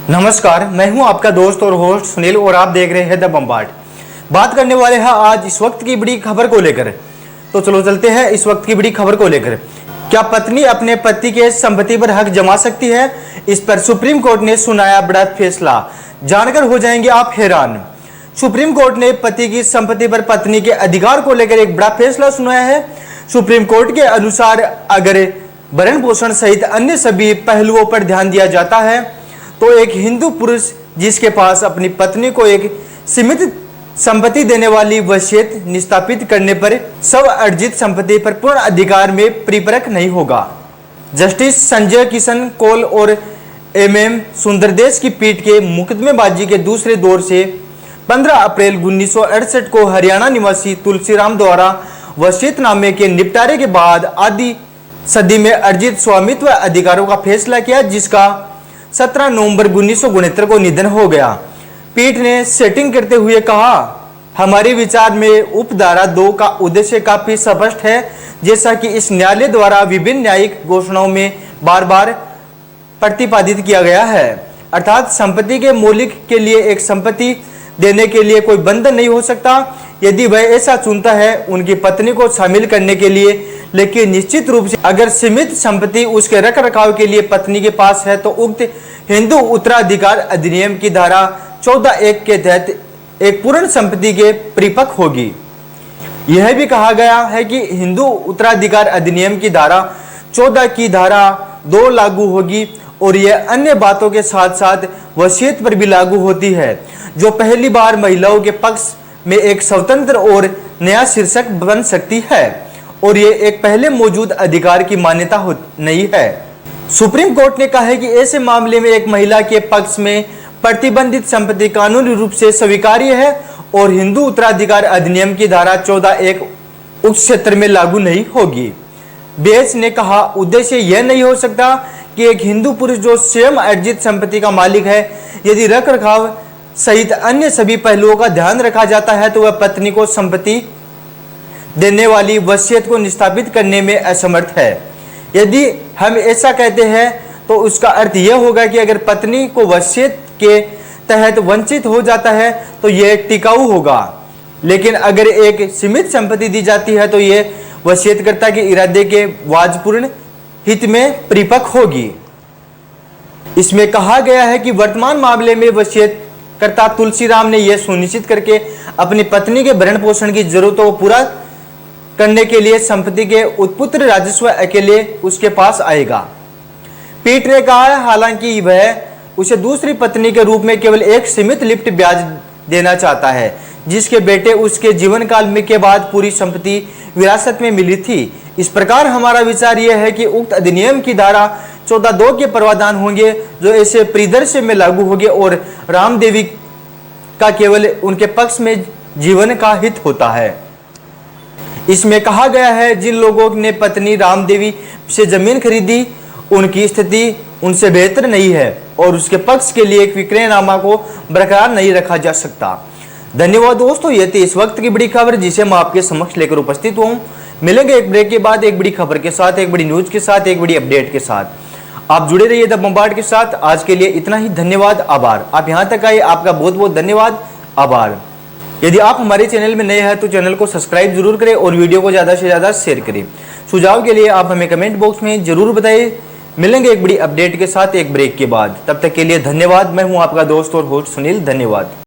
नमस्कार, मैं हूं आपका दोस्त और होस्ट सुनील और आप देख रहे हैं द बम्बार्ड। बात करने वाले हैं आज इस वक्त की बड़ी खबर को लेकर। तो चलो चलते हैं इस वक्त की बड़ी खबर को लेकर। क्या पत्नी अपने पति के संपत्ति पर हक जमा सकती है? इस पर सुप्रीम कोर्ट ने सुनाया बड़ा फैसला। जानकर हो जाएंगे आप हैरान। सुप्रीम कोर्ट ने पति की संपत्ति पर पत्नी के अधिकार को लेकर एक बड़ा फैसला सुनाया है। सुप्रीम कोर्ट के अनुसार अगर भरण पोषण सहित अन्य सभी पहलुओं पर ध्यान दिया जाता है तो एक हिंदू पुरुष जिसके पास अपनी पत्नी को एक सीमित संपत्ति देने वाली वसीयत निष्पादित करने पर स्व अर्जित संपत्ति पर पूर्ण अधिकार में परिपक्व नहीं होगा। जस्टिस संजय किशन कौल और एमएम सुंदरदेश की पीठ के मुकदमेबाजी के दूसरे दौर से 15 अप्रैल 1968 को हरियाणा निवासी तुलसीराम द्वारा वसीयतनामे के निपटारे के बाद आधी सदी में अर्जित स्वामित्व अधिकारों का फैसला किया, जिसका 17 नवंबर 1969 को निधन हो गया। पीठ ने सेटिंग करते हुए कहा, हमारे विचार में उपधारा 2 का उद्देश्य काफी स्पष्ट है, जैसा कि इस न्यायालय द्वारा विभिन्न न्यायिक घोषणाओं में बार बार प्रतिपादित किया गया है। अर्थात संपत्ति के मालिक के लिए एक संपत्ति देने के लिए कोई बंधन नहीं हो सकता यदि वह ऐसा चुनता है उनकी पत्नी को शामिल करने के लिए, लेकिन निश्चित रूप से अगर सीमित संपत्ति उसके रख रखाव के लिए पत्नी के पास है तो उक्त हिंदू उत्तराधिकार अधिनियम की धारा 14(1) के तहत एक पूर्ण संपत्ति के परिपक्व होगी। यह भी कहा गया है कि हिंदू उत्तराधिकार अधिनियम की धारा 14 की धारा 2 लागू होगी और यह अन्य बातों के साथ साथ वसीयत पर भी लागू होती है, जो पहली बार महिलाओं के पक्ष में एक स्वतंत्र और नया शीर्षक बन सकती है और ये एक पहले मौजूद अधिकार की मान्यता नहीं है। सुप्रीम कोर्ट ने कहा है कि ऐसे मामले में एक महिला के पक्ष में प्रतिबंधित संपत्ति कानूनी रूप से स्वीकार्य है और हिंदू उत्तराधिकार अधिनियम की धारा 14(1) उस क्षेत्र में लागू नहीं होगी। बेंच ने कहा, उद्देश्य यह नहीं हो सकता कि एक हिंदू पुरुष जो स्वयं अर्जित संपत्ति का मालिक है, यदि रख रखाव सहित अन्य सभी पहलुओं का ध्यान रखा जाता है तो वह पत्नी को संपत्ति देने वाली वसीयत को निष्पादित करने में असमर्थ है। यदि हम ऐसा कहते हैं तो उसका अर्थ यह होगा कि अगर पत्नी को वसीयत के तहत वंचित हो जाता है तो यह टिकाऊ होगा, लेकिन अगर एक सीमित संपत्ति दी जाती है तो यह वसीयतकर्ता के इरादे के वाजपूर्ण हित में परिपक्व होगी। इसमें कहा गया है कि वर्तमान मामले में वसीयतकर्ता तुलसीराम ने यह सुनिश्चित करके अपनी पत्नी के भरण पोषण की जरूरतों को पूरा करने के लिए संपत्ति के उत्पुत्र राजस्व अकेले उसके पास आएगा। पीठ ने कहा है, हालांकि वह उसे दूसरी पत्नी के रूप में केवल एक सीमित लिफ्ट ब्याज देना चाहता है, जिसके बेटे उसके जीवन काल में के बाद पूरी संपत्ति विरासत में मिली थी। इस प्रकार हमारा विचार यह है कि उक्त अधिनियम की धारा 14(2) के प्रावधान होंगे जो ऐसे परिदृश्य में लागू होंगे और रामदेवी का केवल उनके पक्ष में जीवन का हित होता है। इसमें कहा गया है, जिन लोगों ने पत्नी रामदेवी से जमीन खरीदी उनकी स्थिति उनसे बेहतर नहीं है और उसके पक्ष के लिए एक विक्रयनामा को बरकरार नहीं रखा जा सकता। धन्यवाद दोस्तों, ये थी इस वक्त की बड़ी खबर जिसे मैं आपके समक्ष लेकर उपस्थित हूँ। मिलेंगे एक ब्रेक के बाद एक बड़ी खबर के साथ, एक बड़ी न्यूज के साथ, एक बड़ी अपडेट के साथ। आप जुड़े रहिए द बम्बार्ड के साथ। आज के लिए इतना ही। धन्यवाद, आभार। आप यहाँ तक आए, आपका बहुत बहुत धन्यवाद, आभार। यदि आप हमारे चैनल में नए हैं तो चैनल को सब्सक्राइब जरूर करें और वीडियो को ज़्यादा से ज़्यादा शेयर करें। सुझाव के लिए आप हमें कमेंट बॉक्स में जरूर बताइए। मिलेंगे एक बड़ी अपडेट के साथ एक ब्रेक के बाद। तब तक के लिए धन्यवाद। मैं हूं आपका दोस्त और होस्ट सुनील। धन्यवाद।